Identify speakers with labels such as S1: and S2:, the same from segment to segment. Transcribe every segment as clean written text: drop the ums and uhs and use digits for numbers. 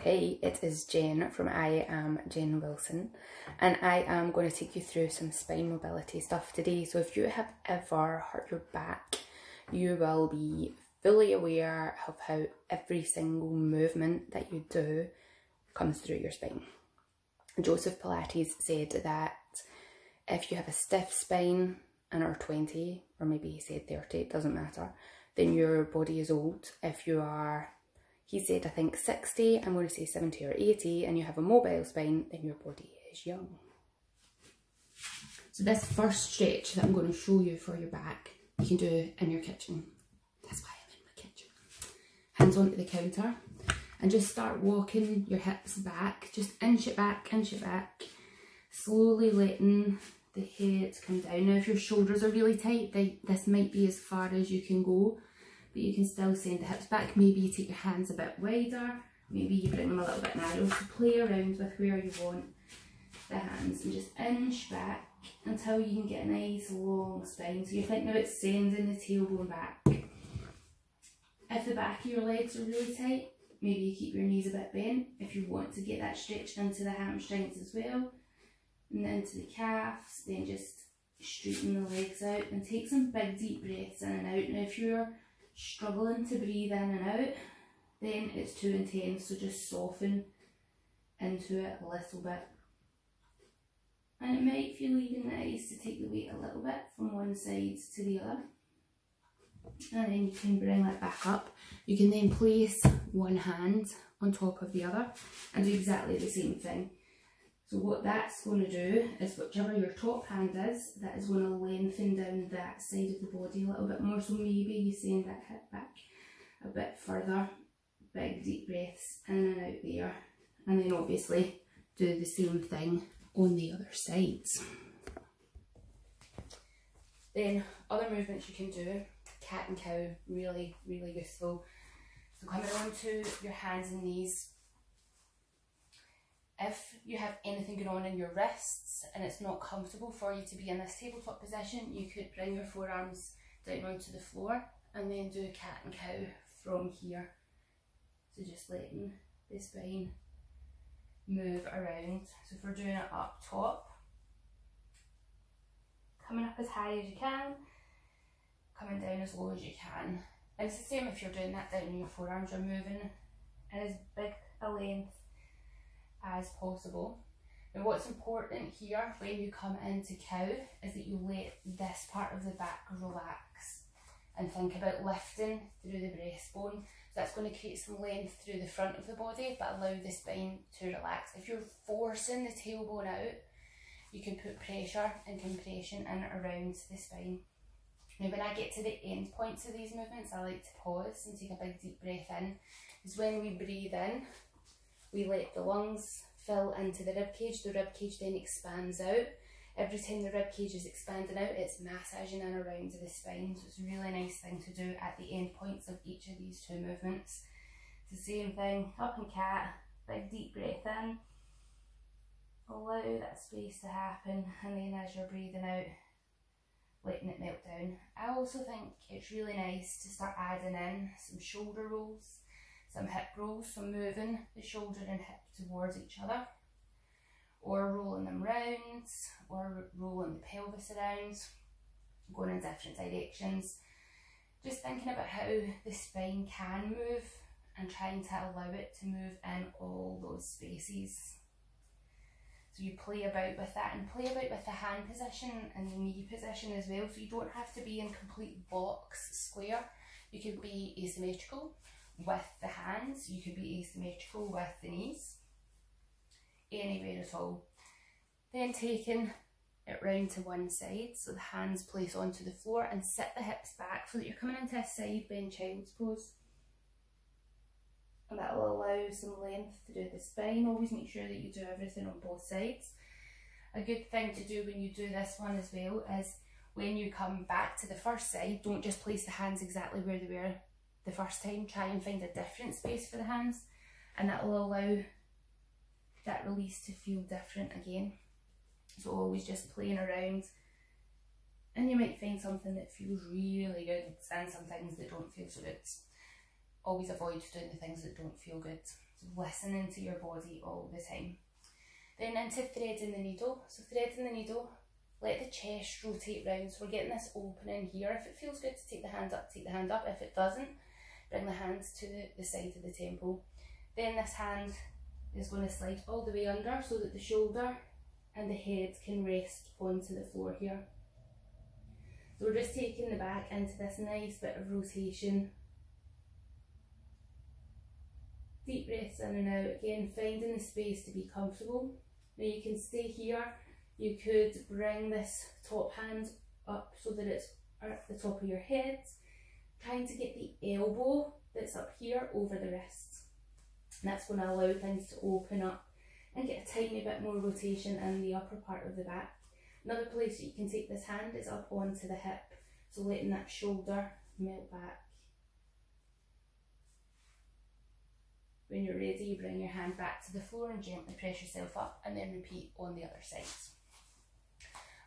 S1: Hey, it is Jen from I Am Jen Wilson, and I am going to take you through some spine mobility stuff today. So if you have ever hurt your back, you will be fully aware of how every single movement that you do comes through your spine. Joseph Pilates said that if you have a stiff spine and are 20, or maybe he said 30, it doesn't matter, then your body is old. If you are, he said, I think 60, I'm going to say 70 or 80, and you have a mobile spine, then your body is young. So this first stretch that I'm going to show you for your back, you can do in your kitchen. That's why I'm in my kitchen. Hands onto the counter, and just start walking your hips back, just inch it back, slowly letting the head come down. Now if your shoulders are really tight, this might be as far as you can go, but you can still send the hips back. Maybe you take your hands a bit wider, maybe you bring them a little bit narrow. So play around with where you want the hands and just inch back until you can get a nice long spine. So you're thinking about sending the tailbone back. If the back of your legs are really tight, maybe you keep your knees a bit bent if you want to get that stretch into the hamstrings as well, and then into the calves. Then just straighten the legs out and take some big deep breaths in and out. Now if you're struggling to breathe in and out, then it's too intense, so just soften into it a little bit. And it might feel even nice to take the weight a little bit from one side to the other. And then you can bring that back up. You can then place one hand on top of the other and do exactly the same thing. So what that's going to do is, whichever your top hand is, that is going to lengthen down that side of the body a little bit more. So maybe you send that hip back a bit further. Big deep breaths in and out there. And then obviously do the same thing on the other sides. Then other movements you can do, cat and cow, really useful. So coming onto your hands and knees. If you have anything going on in your wrists and it's not comfortable for you to be in this tabletop position, you could bring your forearms down onto the floor and then do cat and cow from here. So just letting the spine move around. So if we're doing it up top, coming up as high as you can, coming down as low as you can. And it's the same if you're doing that down in your forearms, you're moving in as big a length as possible. Now what's important here when you come into cow is that you let this part of the back relax and think about lifting through the breastbone. So that's going to create some length through the front of the body but allow the spine to relax. If you're forcing the tailbone out, you can put pressure and compression in around the spine. Now when I get to the end points of these movements, I like to pause and take a big deep breath in. Because when we breathe in, we let the lungs fill into the ribcage. The ribcage then expands out. Every time the ribcage is expanding out, it's massaging in around the spine. So it's a really nice thing to do at the end points of each of these two movements. It's the same thing, up in cat, big deep breath in. Allow that space to happen, and then as you're breathing out, letting it melt down. I also think it's really nice to start adding in some shoulder rolls, some hip rolls, so moving the shoulder and hip towards each other, or rolling them round, or rolling the pelvis around, going in different directions. Just thinking about how the spine can move and trying to allow it to move in all those spaces. So you play about with that, and play about with the hand position and the knee position as well. So you don't have to be in complete box square. You could be asymmetrical with the hands, you could be asymmetrical with the knees, anywhere at all. Then taking it round to one side, so the hands place onto the floor, and sit the hips back so that you're coming into a side bend child's pose. And that will allow some length through the spine. Always make sure that you do everything on both sides. A good thing to do when you do this one as well is when you come back to the first side, don't just place the hands exactly where they were the first time. Try and find a different space for the hands, and that will allow that release to feel different again. So always just playing around, and you might find something that feels really good and some things that don't feel so good. Always avoid doing the things that don't feel good. listening to your body all the time. Then into threading the needle. So threading the needle, let the chest rotate round. So we're getting this opening here. If it feels good to take the hand up, take the hand up. If it doesn't, bring the hands to the side of the temple. Then this hand is going to slide all the way under so that the shoulder and the head can rest onto the floor here. So we're just taking the back into this nice bit of rotation. Deep breaths in and out, again finding the space to be comfortable. Now you can stay here, you could bring this top hand up so that it's at the top of your head, trying to get the elbow that's up here over the wrists. And that's going to allow things to open up and get a tiny bit more rotation in the upper part of the back. Another place that you can take this hand is up onto the hip, so letting that shoulder melt back. When you're ready, you bring your hand back to the floor and gently press yourself up, and then repeat on the other side.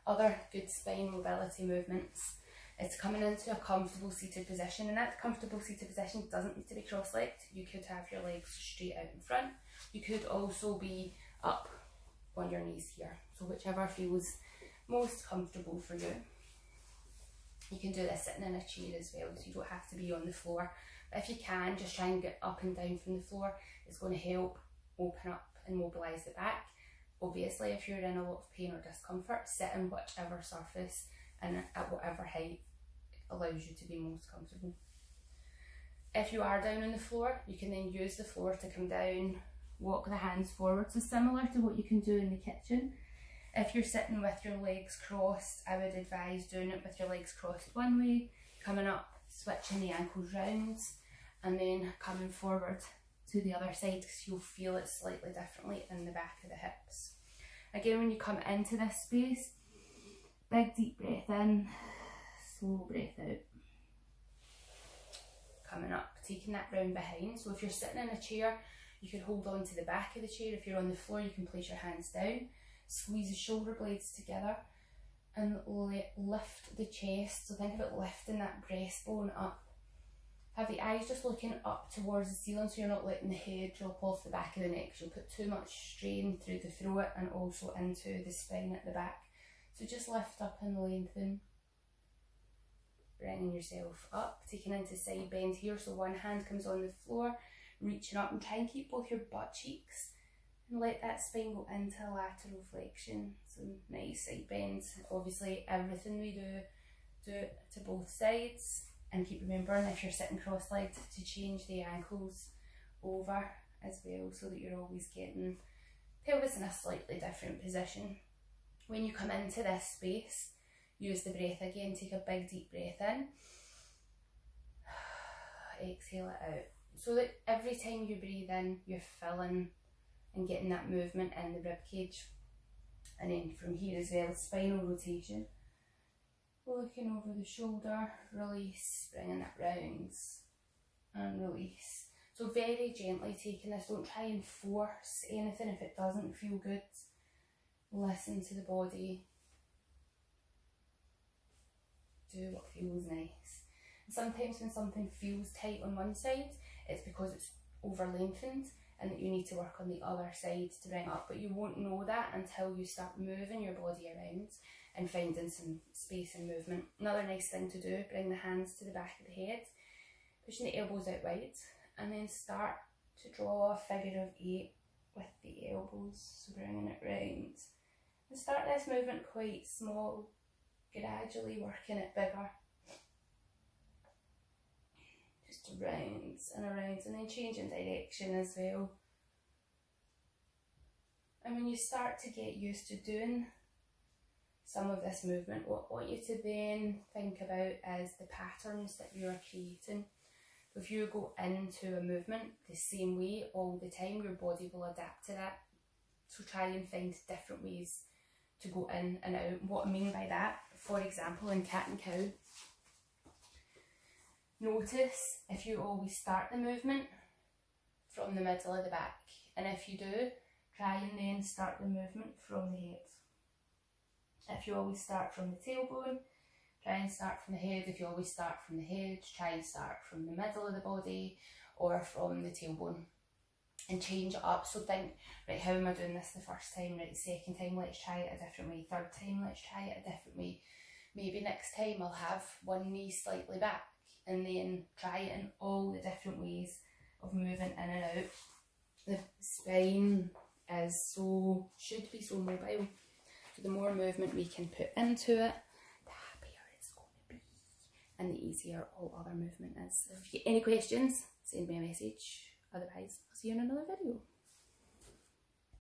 S1: Other good spine mobility movements is coming into a comfortable seated position, and that comfortable seated position doesn't need to be cross-legged. You could have your legs straight out in front. You could also be up on your knees here, so whichever feels most comfortable for you. You can do this sitting in a chair as well, so you don't have to be on the floor. But if you can, just try and get up and down from the floor. It's going to help open up and mobilise the back. Obviously, if you're in a lot of pain or discomfort, sit on whichever surface and at whatever height allows you to be most comfortable. If you are down on the floor, you can then use the floor to come down, walk the hands forward, so similar to what you can do in the kitchen. If you're sitting with your legs crossed, I would advise doing it with your legs crossed one way, coming up, switching the ankles round, and then coming forward to the other side, because you'll feel it slightly differently in the back of the hips. Again, when you come into this space, big deep breath in, slow breath out. Coming up, taking that round behind. So if you're sitting in a chair, you can hold on to the back of the chair. If you're on the floor, you can place your hands down, squeeze the shoulder blades together, and lift the chest. So think about lifting that breastbone up. Have the eyes just looking up towards the ceiling, so you're not letting the head drop off the back of the neck. You'll put too much strain through the throat and also into the spine at the back. So just lift up and lengthen. Bringing yourself up, taking into side bend here. So one hand comes on the floor, reaching up, and try and keep both your butt cheeks and let that spine go into a lateral flexion. So nice side bends. Obviously everything we do it to both sides, and keep remembering if you're sitting cross-legged to change the ankles over as well, so that you're always getting pelvis in a slightly different position. When you come into this space, use the breath again. Take a big deep breath in, exhale it out, so that every time you breathe in, you're filling and getting that movement in the rib cage. And then from here as well, spinal rotation, looking over the shoulder, release, bringing that round and release. So very gently taking this, don't try and force anything if it doesn't feel good. Listen to the body, do what feels nice. And sometimes when something feels tight on one side, it's because it's over lengthened and that you need to work on the other side to bring up, but you won't know that until you start moving your body around and finding some space and movement. Another nice thing to do, bring the hands to the back of the head, pushing the elbows out wide, and then start to draw a figure of 8 with the elbows, so bringing it round. And start this movement quite small, gradually working it bigger. Just around and around, and then changing direction as well. And when you start to get used to doing some of this movement, what I want you to then think about is the patterns that you are creating. If you go into a movement the same way all the time, your body will adapt to that. So try and find different ways to go in and out. What I mean by that, for example, in cat and cow, notice if you always start the movement from the middle of the back, and if you do, try and then start the movement from the head. If you always start from the tailbone, try and start from the head. If you always start from the head, try and start from the middle of the body or from the tailbone. and change it up. So think, right, how am I doing this the first time? Right, second time, let's try it a different way. Third time, let's try it a different way. Maybe next time I'll have one knee slightly back, and then try it in all the different ways of moving in and out. The spine should be so mobile. So the more movement we can put into it, the happier it's going to be, and the easier all other movement is. If you get any questions, send me a message. Otherwise, I'll see you in another video.